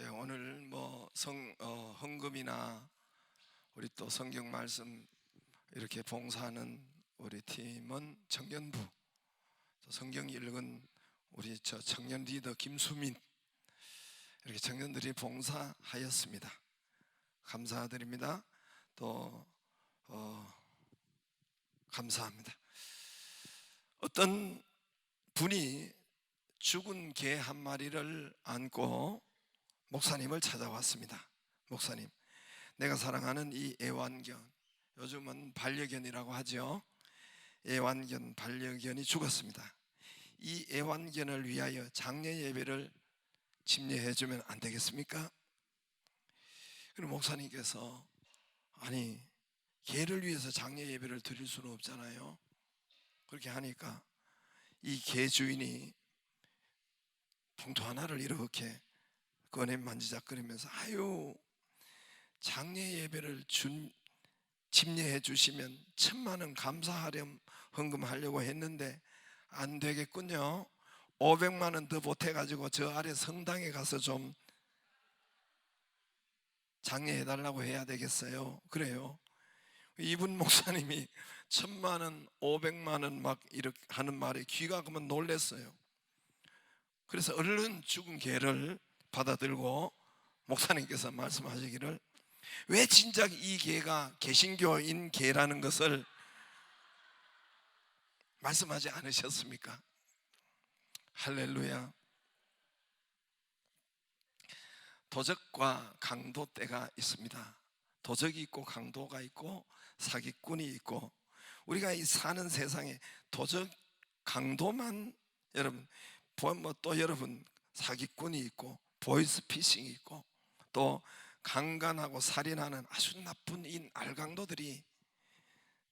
오늘 헌금이나 우리 또 성경 말씀 이렇게 봉사하는 우리 팀은 청년부, 성경 읽은 우리 청년 리더 김수민, 이렇게 청년들이 봉사하였습니다. 감사드립니다. 또 감사합니다. 어떤 분이 죽은 개 한 마리를 안고 목사님을 찾아왔습니다. 목사님, 내가 사랑하는 이 애완견, 요즘은 반려견이라고 하죠. 애완견, 반려견이 죽었습니다. 이 애완견을 위하여 장례 예배를 침례해 주면 안 되겠습니까? 그럼 목사님께서, 아니, 개를 위해서 장례 예배를 드릴 수는 없잖아요. 그렇게 하니까 이 개 주인이 봉투 하나를 이렇게 꺼내 만지작거리면서, 아유, 장례 예배를 침례해 주시면 1,000,000원 감사하렴 헌금하려고 했는데 안 되겠군요. 500만원 더 보태가지고 저 아래 성당에 가서 좀 장례해 달라고 해야 되겠어요. 그래요. 이분 목사님이 1,000,000원, 500만원 막 이렇게 하는 말에 귀가 그만 놀랐어요. 그래서 얼른 죽은 개를 받아들고 목사님께서 말씀하시기를, 왜 진작 이 개가 개신교인 개라는 것을 말씀하지 않으셨습니까? 할렐루야. 도적과 강도 때가 있습니다. 도적이 있고 강도가 있고 사기꾼이 있고, 우리가 이 사는 세상에 도적, 강도만, 여러분, 또 여러분 사기꾼이 있고 보이스피싱이 있고 또 강간하고 살인하는 아주 나쁜 이 알강도들이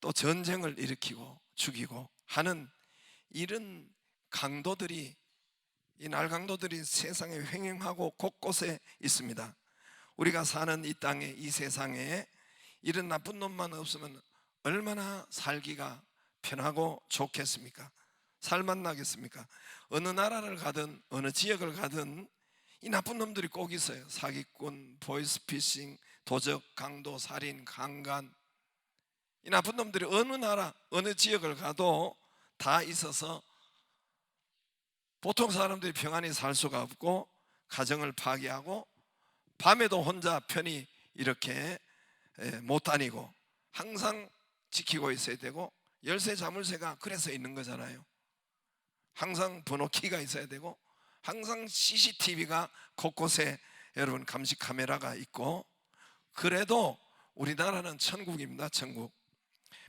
또 전쟁을 일으키고 죽이고 하는 이런 강도들이, 이 날강도들이 세상에 횡행하고 곳곳에 있습니다. 우리가 사는 이 땅에, 이 세상에 이런 나쁜 놈만 없으면 얼마나 살기가 편하고 좋겠습니까? 살맛나겠습니까? 어느 나라를 가든 어느 지역을 가든 이 나쁜 놈들이 꼭 있어요. 사기꾼, 보이스피싱, 도적, 강도, 살인, 강간, 이 나쁜 놈들이 어느 나라 어느 지역을 가도 다 있어서 보통 사람들이 평안히 살 수가 없고 가정을 파괴하고 밤에도 혼자 편히 이렇게 못 다니고 항상 지키고 있어야 되고, 열쇠 자물쇠가 그래서 있는 거잖아요. 항상 번호키가 있어야 되고 항상 CCTV가 곳곳에 여러분 감시 카메라가 있고, 그래도 우리나라는 천국입니다. 천국.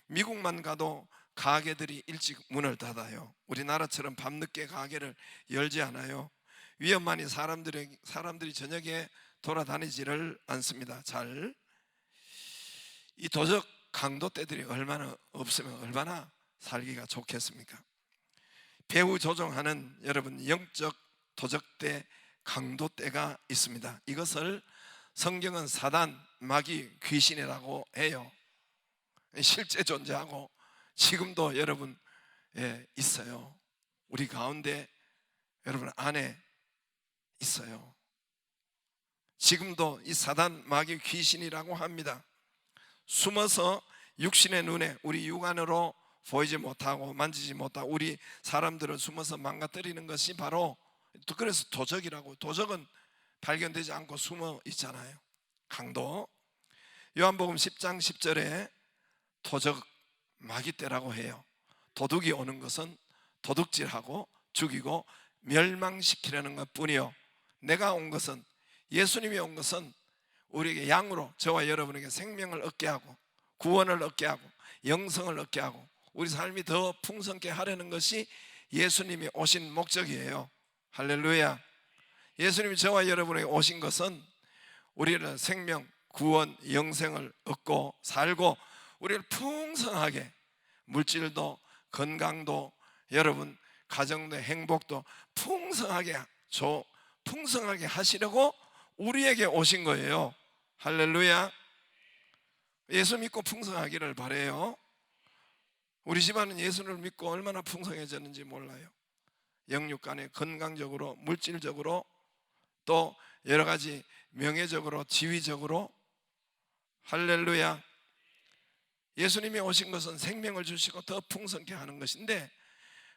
미국만 가도 가게들이 일찍 문을 닫아요. 우리나라처럼 밤늦게 가게를 열지 않아요. 위험하니 사람들이 저녁에 돌아다니지를 않습니다. 잘. 이 도적 강도 때들이 얼마나 없으면 얼마나 살기가 좋겠습니까? 배후 조종하는 여러분 영적 도적대, 강도대가 있습니다. 이것을 성경은 사단, 마귀, 귀신이라고 해요. 실제 존재하고 지금도 여러분 있어요. 우리 가운데 여러분 안에 있어요. 지금도 이 사단, 마귀, 귀신이라고 합니다. 숨어서 육신의 눈에, 우리 육안으로 보이지 못하고 만지지 못하고 우리 사람들을 숨어서 망가뜨리는 것이 바로, 또 그래서 도적이라고. 도적은 발견되지 않고 숨어 있잖아요. 강도. 요한복음 10장 10절에 도적, 마귀떼라고 해요. 도둑이 오는 것은 도둑질하고 죽이고 멸망시키려는 것 뿐이요, 내가 온 것은, 예수님이 온 것은 우리에게 양으로, 저와 여러분에게 생명을 얻게 하고 구원을 얻게 하고 영성을 얻게 하고 우리 삶이 더 풍성케 하려는 것이 예수님이 오신 목적이에요. 할렐루야. 예수님이 저와 여러분에게 오신 것은 우리를 생명, 구원, 영생을 얻고 살고 우리를 풍성하게, 물질도 건강도 여러분 가정도 행복도 풍성하게 하시려고 우리에게 오신 거예요. 할렐루야. 예수 믿고 풍성하기를 바라요. 우리 집안은 예수를 믿고 얼마나 풍성해졌는지 몰라요. 영육간에 건강적으로, 물질적으로, 또 여러 가지 명예적으로, 지위적으로. 할렐루야. 예수님이 오신 것은 생명을 주시고 더 풍성케 하는 것인데,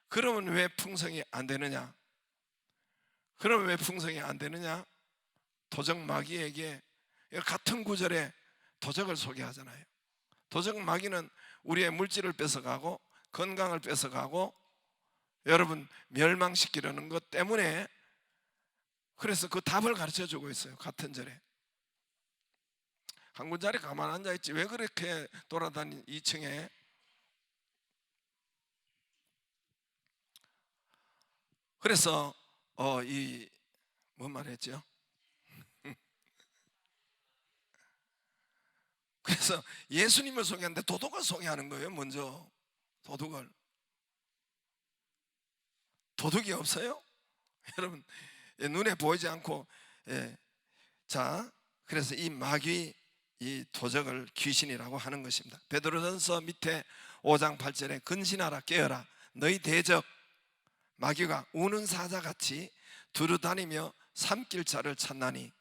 그러면 왜 풍성이 안 되느냐? 그러면 왜 풍성이 안 되느냐? 도적 마귀에게 같은 구절에 도적을 소개하잖아요. 도적 마귀는 우리의 물질을 뺏어가고 건강을 뺏어가고 여러분 멸망시키려는 것 때문에, 그래서 그 답을 가르쳐 주고 있어요. 같은 절에 한 군자리 가만 앉아 있지 왜 그렇게 돌아다닌 2층에. 그래서 이 뭔 말했죠? 그래서 예수님을 소개하는데 도둑을 소개하는 거예요. 먼저 도둑이 없어요? 여러분 눈에 보이지 않고. 자, 그래서 이 마귀, 이 도적을 귀신이라고 하는 것입니다. 베드로전서 밑에 5장 8절에 근신하라 깨어라 너희 대적 마귀가 우는 사자같이 두루다니며 삼킬 자를 찾나니.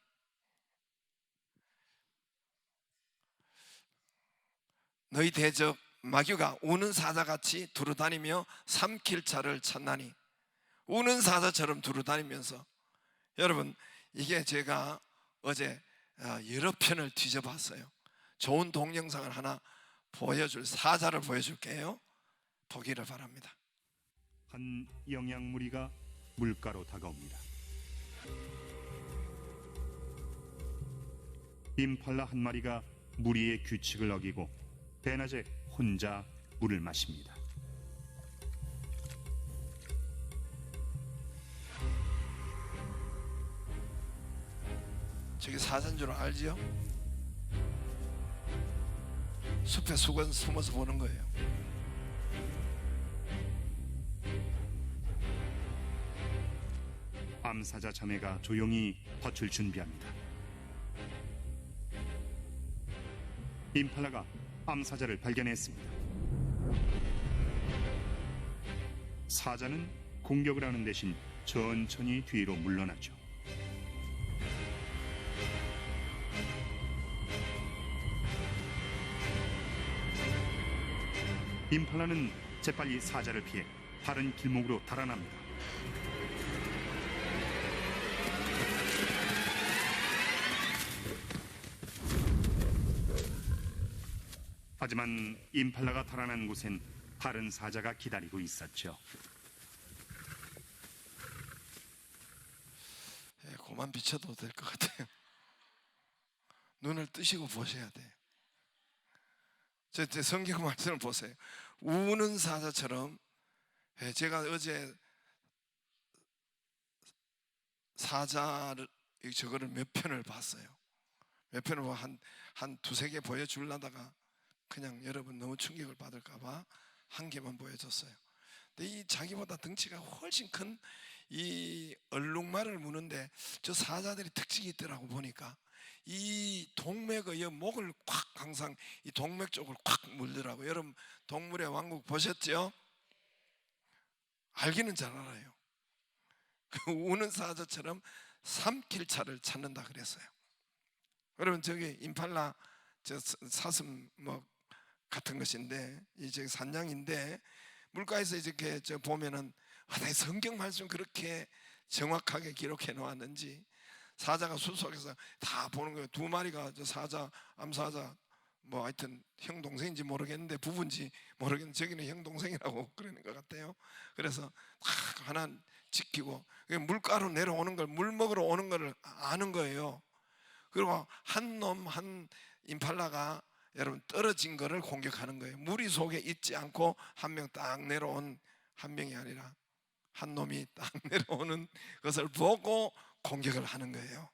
너희 대적 마귀가 우는 사자같이 두루다니며 삼킬 자를 찾나니. 우는 사자처럼 두루다니면서, 여러분 이게 제가 어제 여러 편을 뒤져봤어요. 좋은 동영상을 하나 사자를 보여줄게요. 보기를 바랍니다. 한 영양무리가 물가로 다가옵니다. 임팔라 한 마리가 무리의 규칙을 어기고 대낮에 혼자 물을 마십니다. 저기 사자인 줄 알지요? 숲에 숨어서 보는 거예요. 암사자 자매가 조용히 덫을 준비합니다. 임팔라가 암사자를 발견했습니다. 사자는 공격을 하는 대신 천천히 뒤로 물러나죠. 임팔라는 재빨리 사자를 피해 다른 길목으로 달아납니다. 하지만 임팔라가 달아난 곳엔 다른 사자가 기다리고 있었죠. 그만 비춰도 될 것 같아요. 눈을 뜨시고 보셔야 돼요. 제 성경 말씀을 보세요. 우는 사자처럼. 제가 어제 사자를 저거를 몇 편을 봤어요. 몇 편을 한 두세 개 보여주려다가 그냥 여러분 너무 충격을 받을까봐 한 개만 보여줬어요. 근데 이 자기보다 덩치가 훨씬 큰 이 얼룩말을 무는데 저 사자들이 특징이 있더라고. 보니까 이 동맥의 목을 콱, 항상 이 동맥 쪽을 콱 물더라고. 여러분 동물의 왕국 보셨죠? 알기는 잘 알아요. 그 우는 사자처럼 삼킬 차를 찾는다 그랬어요. 여러분 저기 임팔라 저 사슴 뭐 같은 것인데 이제 산양인데 물가에서 이렇게 저 보면은 성경 말씀 그렇게 정확하게 기록해 놓았는지 사자가 숲 속에서 다 보는 거예요. 두 마리가 저 사자, 암사자 뭐 하여튼 형 동생인지 모르겠는데 부부인지 모르겠는데 저기는 형 동생이라고 그러는 것 같아요. 그래서 다 하나 지키고 물가로 내려오는 걸, 물 먹으러 오는 걸 아는 거예요. 그리고 한 임팔라가 여러분 떨어진 거를 공격하는 거예요. 무리 속에 있지 않고 한 명 딱 내려온, 한 명이 아니라 한 놈이 딱 내려오는 것을 보고 공격을 하는 거예요.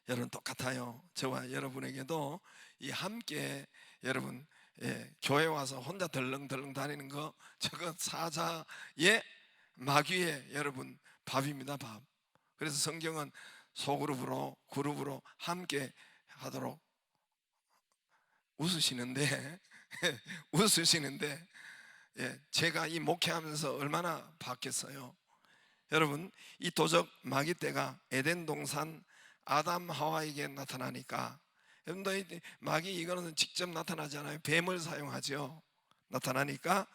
여러분 똑같아요. 저와 여러분에게도 이 함께 여러분 교회 와서 혼자 덜렁덜렁 다니는 거, 저거 사자의 마귀의 여러분 밥입니다. 밥. 그래서 성경은 그룹으로 함께 하도록 웃으시는데 제가 이 목회하면서 얼마나 바뀌었어요. 여러분, 이 도적 마귀 떼가 에덴 동산 아담 하와에게 나타나니까, 여러분들 마귀 이거는 직접 나타나지 않아요. 뱀을 사용하죠. 나타나니까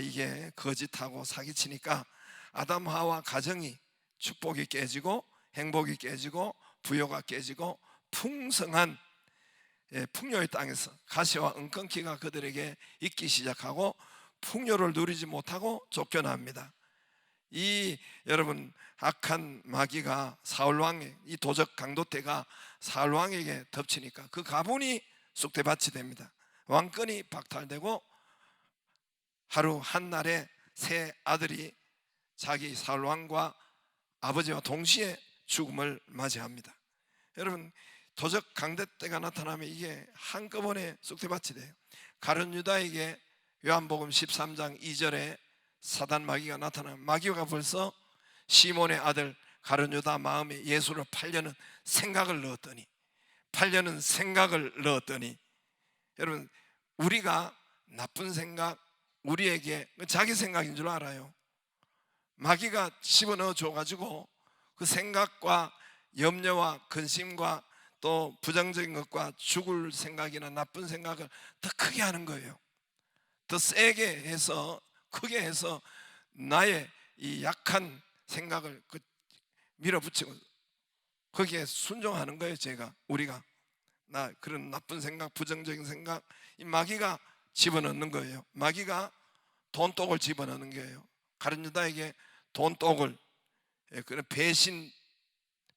이게 거짓하고 사기치니까 아담 하와 가정이 축복이 깨지고 행복이 깨지고 부요가 깨지고 풍성한 풍요의 땅에서 가시와 은con기가 그들에게 있기 시작하고 풍요를 누리지 못하고 쫓겨납니다. 이 여러분 악한 마귀가 사울왕의 이 도적 강도떼가 사울왕에게 덮치니까 그 가문이 쑥대밭이 됩니다. 왕권이 박탈되고 하루 한날에 세 아들이 자기 사울왕과 아버지와 동시에 죽음을 맞이합니다. 여러분, 도적 강도떼가 나타나면 이게 한꺼번에 쑥대밭이 돼요. 가룟 유다에게 요한복음 13장 2절에 사단 마귀가 나타나면 마귀가 벌써 시몬의 아들 가룟 유다 마음에 예수를 팔려는 생각을 넣었더니 여러분, 우리가 나쁜 생각, 우리에게 자기 생각인 줄 알아요. 마귀가 집어넣어 줘가지고 그 생각과 염려와 근심과 또 부정적인 것과 죽을 생각이나 나쁜 생각을 더 크게 하는 거예요. 더 세게 해서 크게 해서 나의 이 약한 생각을 밀어붙이고 거기에 순종하는 거예요. 우리가 나 그런 나쁜 생각, 부정적인 생각, 이 마귀가 집어넣는 거예요. 마귀가 돈독을 집어넣는 거예요. 가룟 유다에게 돈독을, 그런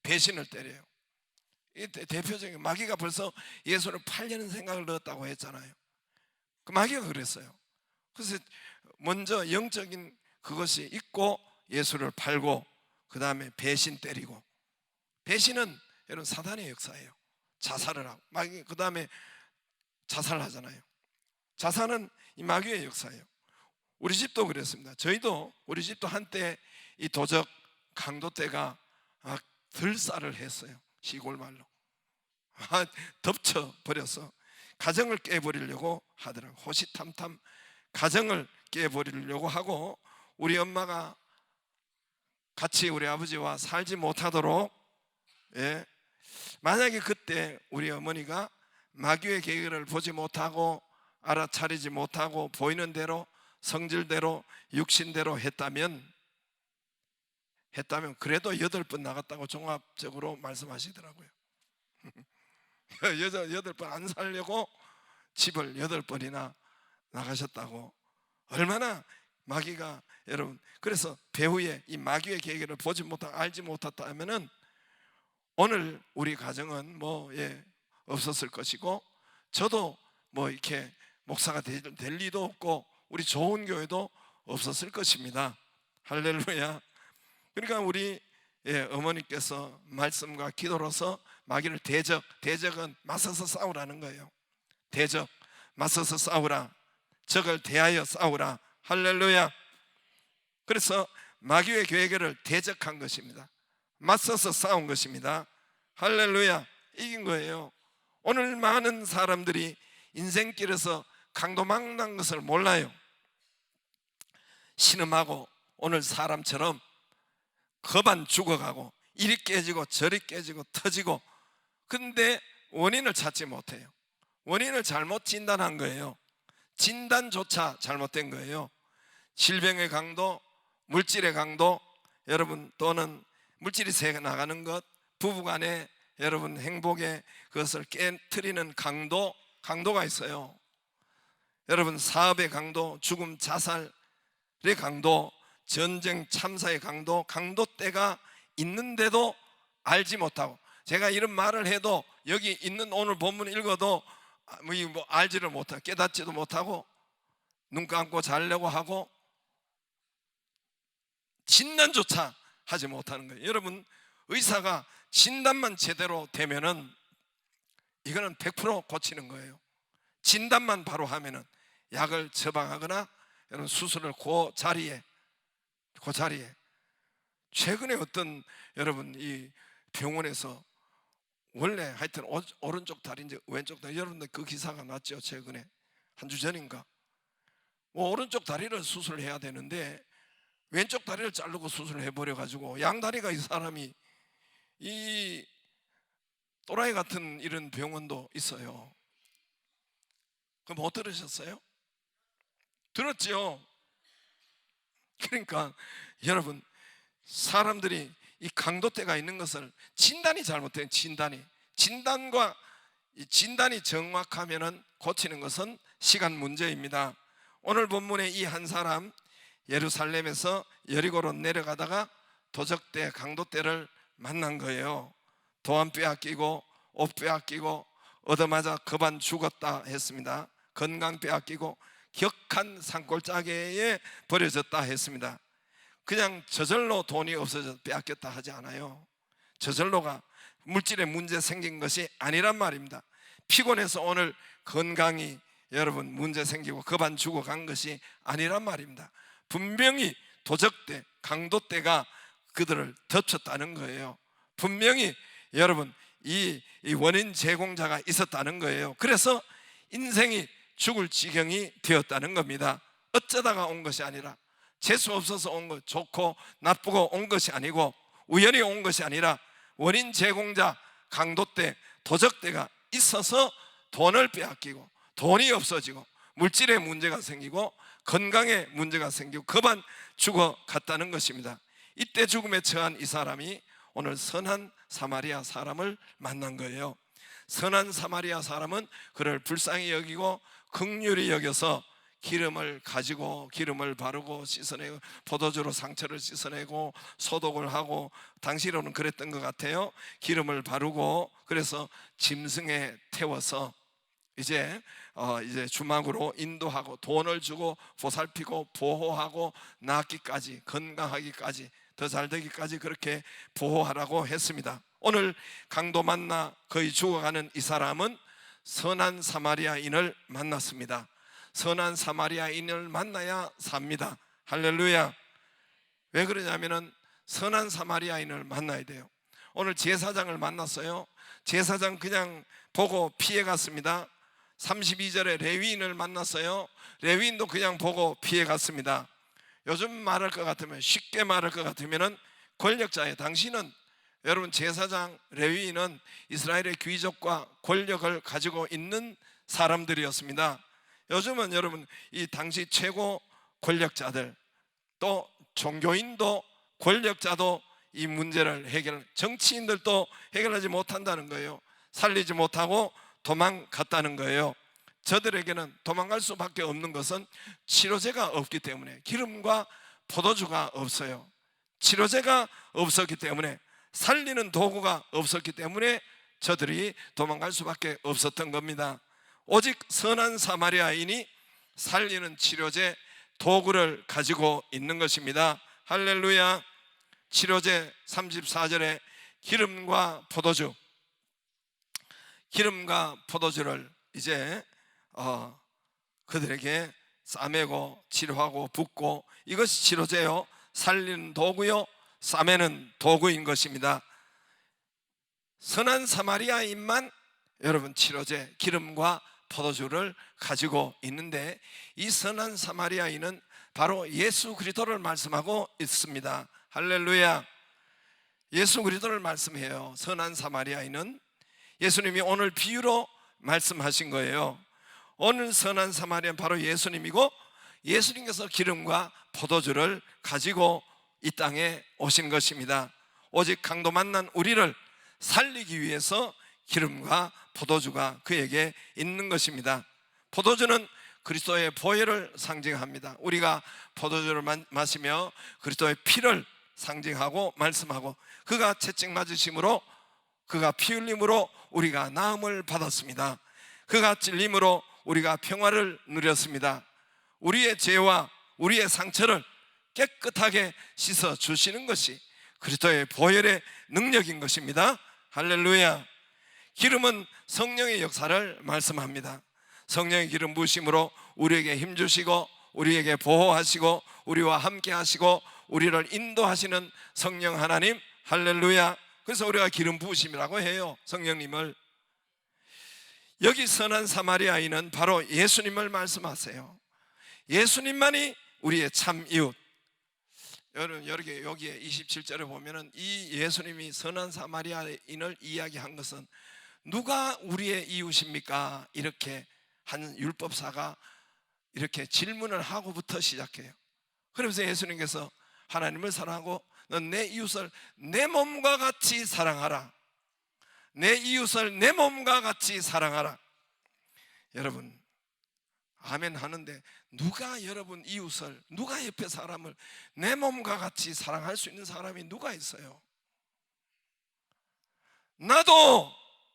배신을 때려요. 이 대표적인 마귀가 벌써 예수를 팔려는 생각을 넣었다고 했잖아요. 그 마귀가 그랬어요. 그래서 먼저 영적인 그것이 있고 예수를 팔고 그 다음에 배신 때리고, 배신은 여러분 사단의 역사예요. 자살을 하고 마귀 그 다음에 자살하잖아요. 자살은 이 마귀의 역사예요. 우리 집도 그랬습니다. 우리 집도 한때 이 도적 강도떼가 들살을 했어요. 시골 말로 덮쳐버려서 가정을 깨버리려고 하더라고요. 호시탐탐 가정을 깨버리려고 하고 우리 엄마가 같이 우리 아버지와 살지 못하도록, 만약에 그때 우리 어머니가 마귀의 계획을 보지 못하고 알아차리지 못하고 보이는 대로 성질대로 육신대로 했다면 그래도 8번 나갔다고 종합적으로 말씀하시더라고요. 8번 안 살려고 집을 8번이나 나가셨다고. 얼마나 마귀가, 여러분, 그래서 배후에 이 마귀의 계획을 보지 못하고 알지 못했다면은 오늘 우리 가정은 없었을 것이고, 저도 이렇게 목사가 될 리도 없고 우리 좋은 교회도 없었을 것입니다. 할렐루야. 그러니까 우리 어머니께서 말씀과 기도로서 마귀를 대적은 맞서서 싸우라는 거예요. 대적, 맞서서 싸우라. 적을 대하여 싸우라. 할렐루야. 그래서 마귀의 계획을 대적한 것입니다. 맞서서 싸운 것입니다. 할렐루야. 이긴 거예요. 오늘 많은 사람들이 인생길에서 강도망난 것을 몰라요. 신음하고 오늘 사람처럼 겁안 죽어가고 이리 깨지고 저리 깨지고 터지고, 근데 원인을 찾지 못해요. 원인을 잘못 진단한 거예요. 진단조차 잘못된 거예요. 질병의 강도, 물질의 강도, 여러분, 또는 물질이 새 나가는 것, 부부간에 여러분 행복의 그것을 깨트리는 강도가 있어요. 여러분, 사업의 강도, 죽음 자살의 강도, 전쟁 참사의 강도떼가 있는데도 알지 못하고, 제가 이런 말을 해도 여기 있는 오늘 본문 읽어도 알지를 못하고 깨닫지도 못하고 눈 감고 자려고 하고 진단조차 하지 못하는 거예요. 여러분, 의사가 진단만 제대로 되면은 이거는 100% 고치는 거예요. 진단만 바로 하면은 약을 처방하거나 여러분 수술을 그 자리에 최근에 어떤 여러분 이 병원에서 원래 하여튼 오른쪽 다리인지 왼쪽 다리, 여러분들 그 기사가 났죠. 최근에 한 주 전인가 오른쪽 다리를 수술해야 되는데 왼쪽 다리를 자르고 수술을 해버려 가지고 양다리가 이 사람이 이 또라이 같은 이런 병원도 있어요. 그럼 못 들으셨어요? 들었죠? 그러니까 여러분, 사람들이 이 강도대가 있는 것을 진단이 잘못된 진단이 정확하면은 고치는 것은 시간 문제입니다. 오늘 본문에 이 한 사람 예루살렘에서 여리고로 내려가다가 도적대 강도대를 만난 거예요. 돈 빼앗기고 옷 빼앗기고 얻어맞아 겁안 죽었다 했습니다. 건강 빼앗기고 격한 산골짜기에 버려졌다 했습니다. 그냥 저절로 돈이 없어져 빼앗겼다 하지 않아요. 저절로가 물질에 문제 생긴 것이 아니란 말입니다. 피곤해서 오늘 건강이 여러분 문제 생기고 겁안 죽어간 것이 아니란 말입니다. 분명히 도적대, 강도대가 그들을 덮쳤다는 거예요. 분명히 여러분 이 원인 제공자가 있었다는 거예요. 그래서 인생이 죽을 지경이 되었다는 겁니다. 어쩌다가 온 것이 아니라, 재수 없어서 온 것, 좋고 나쁘고 온 것이 아니고, 우연히 온 것이 아니라 원인 제공자 강도대, 도적대가 있어서 돈을 빼앗기고 돈이 없어지고 물질에 문제가 생기고 건강에 문제가 생기고 급한 죽어갔다는 것입니다. 이때 죽음에 처한 이 사람이 오늘 선한 사마리아 사람을 만난 거예요. 선한 사마리아 사람은 그를 불쌍히 여기고 긍휼히 여겨서 기름을 가지고 기름을 바르고 씻어내고 포도주로 상처를 씻어내고 소독을 하고, 당시로는 그랬던 것 같아요. 기름을 바르고 그래서 짐승에 태워서 이제 주막으로 인도하고 돈을 주고 보살피고 보호하고 낫기까지, 건강하기까지, 더 잘 되기까지 그렇게 보호하라고 했습니다. 오늘 강도 만나 거의 죽어가는 이 사람은 선한 사마리아인을 만났습니다. 선한 사마리아인을 만나야 삽니다. 할렐루야. 왜 그러냐면은 선한 사마리아인을 만나야 돼요. 오늘 제사장을 만났어요. 제사장 그냥 보고 피해 갔습니다. 32절에 레위인을 만났어요. 레위인도 그냥 보고 피해 갔습니다. 요즘 말할 것 같으면, 쉽게 말할 것 같으면은 권력자예요. 당신은, 여러분, 제사장, 레위인은 이스라엘의 귀족과 권력을 가지고 있는 사람들이었습니다. 요즘은 여러분 이 당시 최고 권력자들, 또 종교인도 권력자도 이 문제를 정치인들도 해결하지 못한다는 거예요. 살리지 못하고 도망갔다는 거예요. 저들에게는 도망갈 수밖에 없는 것은 치료제가 없기 때문에, 기름과 포도주가 없어요. 치료제가 없었기 때문에, 살리는 도구가 없었기 때문에 저들이 도망갈 수밖에 없었던 겁니다. 오직 선한 사마리아인이 살리는 치료제, 도구를 가지고 있는 것입니다. 할렐루야. 치료제 34절에 기름과 포도주를 이제 그들에게 싸매고 치료하고 붓고, 이것이 치료제요, 살리는 도구요, 싸매는 도구인 것입니다. 선한 사마리아인만 여러분 치료제, 기름과 포도주를 가지고 있는데, 이 선한 사마리아인은 바로 예수 그리스도를 말씀하고 있습니다. 할렐루야. 예수 그리스도를 말씀해요. 선한 사마리아인은 예수님이 오늘 비유로 말씀하신 거예요. 오늘 선한 사마리아는 바로 예수님이고, 예수님께서 기름과 포도주를 가지고 이 땅에 오신 것입니다. 오직 강도 만난 우리를 살리기 위해서 기름과 포도주가 그에게 있는 것입니다. 포도주는 그리스도의 보혈을 상징합니다. 우리가 포도주를 마시며 그리스도의 피를 상징하고 말씀하고, 그가 채찍 맞으심으로, 그가 피 흘림으로 우리가 나음을 받았습니다. 그가 찔림으로 우리가 평화를 누렸습니다. 우리의 죄와 우리의 상처를 깨끗하게 씻어 주시는 것이 그리스도의 보혈의 능력인 것입니다. 할렐루야. 기름은 성령의 역사를 말씀합니다. 성령의 기름 부으심으로 우리에게 힘주시고 우리에게 보호하시고 우리와 함께 하시고 우리를 인도하시는 성령 하나님. 할렐루야. 그래서 우리가 기름 부으심이라고 해요, 성령님을. 여기 선한 사마리아인은 바로 예수님을 말씀하세요. 예수님만이 우리의 참 이웃. 여러분 여기에 27절에 보면은 이 예수님이 선한 사마리아인을 이야기한 것은 누가 우리의 이웃입니까? 이렇게 한 율법사가 이렇게 질문을 하고부터 시작해요. 그러면서 예수님께서 하나님을 사랑하고 넌 내 이웃을 내 몸과 같이 사랑하라. 내 이웃을 내 몸과 같이 사랑하라. 여러분 아멘 하는데 누가 여러분 이웃을, 누가 옆에 사람을 내 몸과 같이 사랑할 수 있는 사람이 누가 있어요? 나도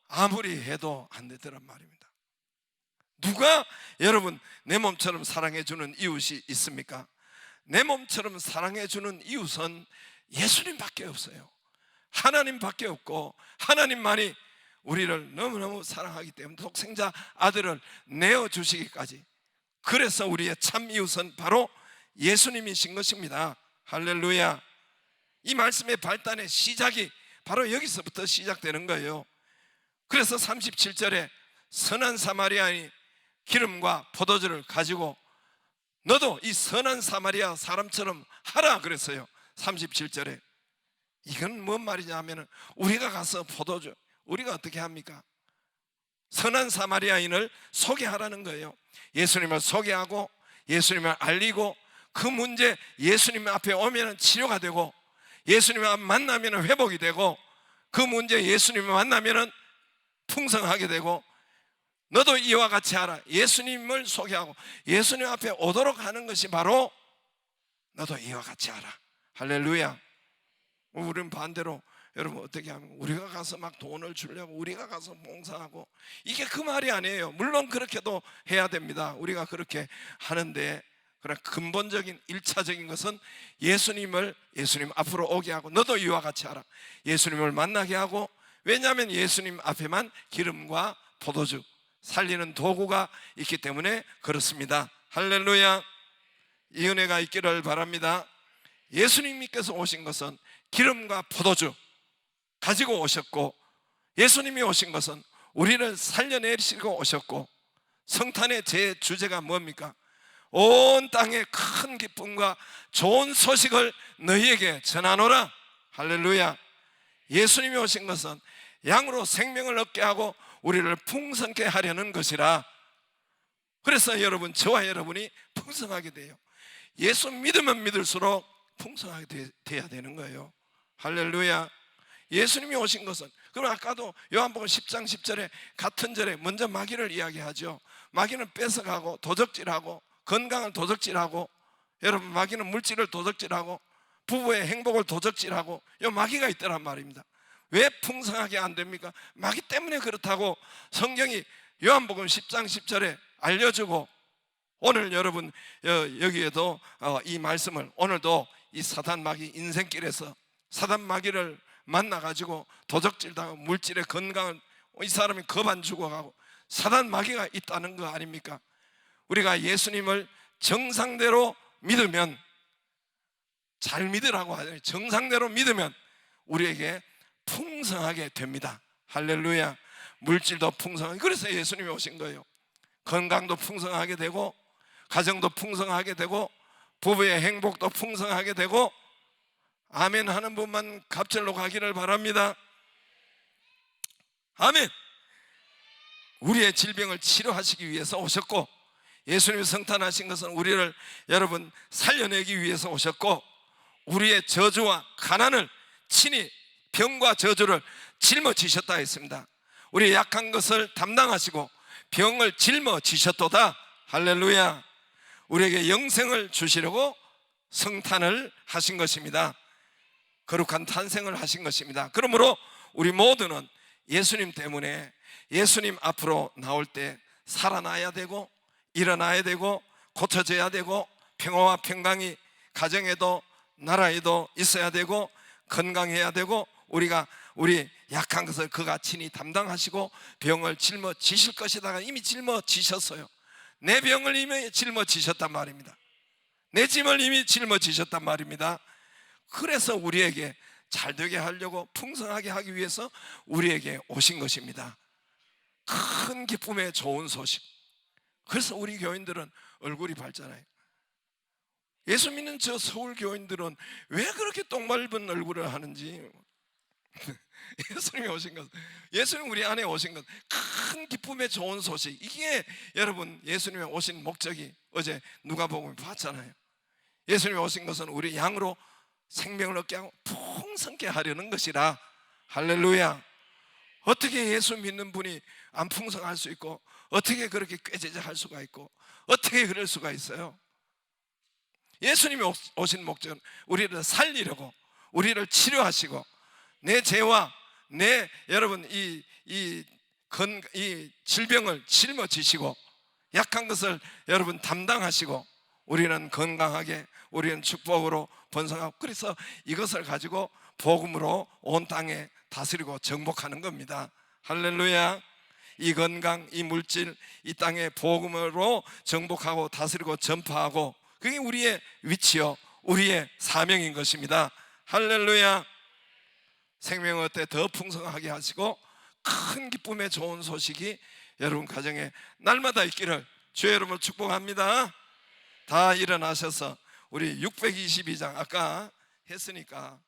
아무리 해도 안 되더란 말입니다. 누가 여러분 내 몸처럼 사랑해주는 이웃이 있습니까? 내 몸처럼 사랑해주는 이웃은 예수님밖에 없어요. 하나님밖에 없고 하나님만이 우리를 너무너무 사랑하기 때문에 독생자 아들을 내어주시기까지, 그래서 우리의 참 이웃은 바로 예수님이신 것입니다. 할렐루야. 이 말씀의 발단의 시작이 바로 여기서부터 시작되는 거예요. 그래서 37절에 선한 사마리아인이 기름과 포도주를 가지고 너도 이 선한 사마리아 사람처럼 하라 그랬어요. 37절에 이건 뭔 말이냐 하면 우리가 가서 포도주, 우리가 어떻게 합니까? 선한 사마리아인을 소개하라는 거예요. 예수님을 소개하고 예수님을 알리고 그 문제 예수님 앞에 오면 치료가 되고 예수님을 만나면 회복이 되고 그 문제 예수님을 만나면 풍성하게 되고 너도 이와 같이 하라. 예수님을 소개하고 예수님 앞에 오도록 하는 것이 바로 너도 이와 같이 하라. 할렐루야. 우리는 반대로 여러분 어떻게 하면 우리가 가서 막 돈을 주려고 우리가 가서 봉사하고, 이게 그 말이 아니에요. 물론 그렇게도 해야 됩니다. 우리가 그렇게 하는데, 그러나 근본적인 1차적인 것은 예수님 앞으로 오게 하고 너도 이와 같이 하라. 예수님을 만나게 하고, 왜냐하면 예수님 앞에만 기름과 포도주 살리는 도구가 있기 때문에 그렇습니다. 할렐루야. 이 은혜가 있기를 바랍니다. 예수님께서 오신 것은 기름과 포도주 가지고 오셨고, 예수님이 오신 것은 우리를 살려내시고 오셨고, 성탄의 제 주제가 뭡니까? 온 땅에 큰 기쁨과 좋은 소식을 너희에게 전하노라. 할렐루야. 예수님이 오신 것은 양으로 생명을 얻게 하고 우리를 풍성케 하려는 것이라. 그래서 여러분, 저와 여러분이 풍성하게 돼요. 예수 믿으면 믿을수록 풍성하게 돼야 되는 거예요. 할렐루야. 예수님이 오신 것은, 그럼 아까도 요한복음 10장 10절에 같은 절에 먼저 마귀를 이야기하죠. 마귀는 뺏어가고 도적질하고 건강을 도적질하고, 여러분 마귀는 물질을 도적질하고 부부의 행복을 도적질하고, 요 마귀가 있더란 말입니다. 왜 풍성하게 안 됩니까? 마귀 때문에 그렇다고 성경이 요한복음 10장 10절에 알려주고, 오늘 여러분 여기에도 이 말씀을, 오늘도 이 사단 마귀 인생길에서 사단 마귀를 만나가지고 도적질당하고 물질의 건강을 이 사람이 겁 안 죽어가고 사단 마귀가 있다는 거 아닙니까? 우리가 예수님을 정상대로 믿으면, 잘 믿으라고 하잖아요. 정상대로 믿으면 우리에게 풍성하게 됩니다. 할렐루야. 물질도 풍성하게, 그래서 예수님이 오신 거예요. 건강도 풍성하게 되고 가정도 풍성하게 되고 부부의 행복도 풍성하게 되고, 아멘 하는 분만 갑절로 가기를 바랍니다. 아멘. 우리의 질병을 치료하시기 위해서 오셨고, 예수님이 성탄하신 것은 우리를 여러분 살려내기 위해서 오셨고, 우리의 저주와 가난을 친히 병과 저주를 짊어지셨다 했습니다. 우리의 약한 것을 담당하시고 병을 짊어지셨도다. 할렐루야. 우리에게 영생을 주시려고 성탄을 하신 것입니다. 거룩한 탄생을 하신 것입니다. 그러므로 우리 모두는 예수님 때문에 예수님 앞으로 나올 때 살아나야 되고 일어나야 되고 고쳐져야 되고 평화와 평강이 가정에도 나라에도 있어야 되고 건강해야 되고, 우리 약한 것을 그가 친히 담당하시고 병을 짊어지실 것이다가 이미 짊어지셨어요. 내 병을 이미 짊어지셨단 말입니다. 내 짐을 이미 짊어지셨단 말입니다. 그래서 우리에게 잘되게 하려고 풍성하게 하기 위해서 우리에게 오신 것입니다. 큰 기쁨의 좋은 소식. 그래서 우리 교인들은 얼굴이 밝잖아요. 예수 믿는 저 서울 교인들은 왜 그렇게 똥밟은 얼굴을 하는지. 예수님이 오신 것, 예수님 우리 안에 오신 것, 큰 기쁨의 좋은 소식. 이게 여러분 예수님이 오신 목적이 어제 누가복음에 봤잖아요. 예수님이 오신 것은 우리 양으로 생명을 얻게 하고 풍성케 하려는 것이라. 할렐루야. 어떻게 예수 믿는 분이 안 풍성할 수 있고, 어떻게 그렇게 꾀죄죄할 수가 있고, 어떻게 그럴 수가 있어요? 예수님이 오신 목적은 우리를 살리려고, 우리를 치료하시고, 내 죄와 내 여러분 이 질병을 짊어지시고, 약한 것을 여러분 담당하시고, 우리는 건강하게, 우리는 축복으로 번성하고, 그래서 이것을 가지고 복음으로 온 땅에 다스리고 정복하는 겁니다. 할렐루야. 이 건강, 이 물질, 이 땅에 복음으로 정복하고 다스리고 전파하고, 그게 우리의 위치요, 우리의 사명인 것입니다. 할렐루야. 생명을 어때 더 풍성하게 하시고 큰 기쁨의 좋은 소식이 여러분 가정에 날마다 있기를 주의 이름으로 축복합니다. 다 일어나셔서 우리 622장 아까 했으니까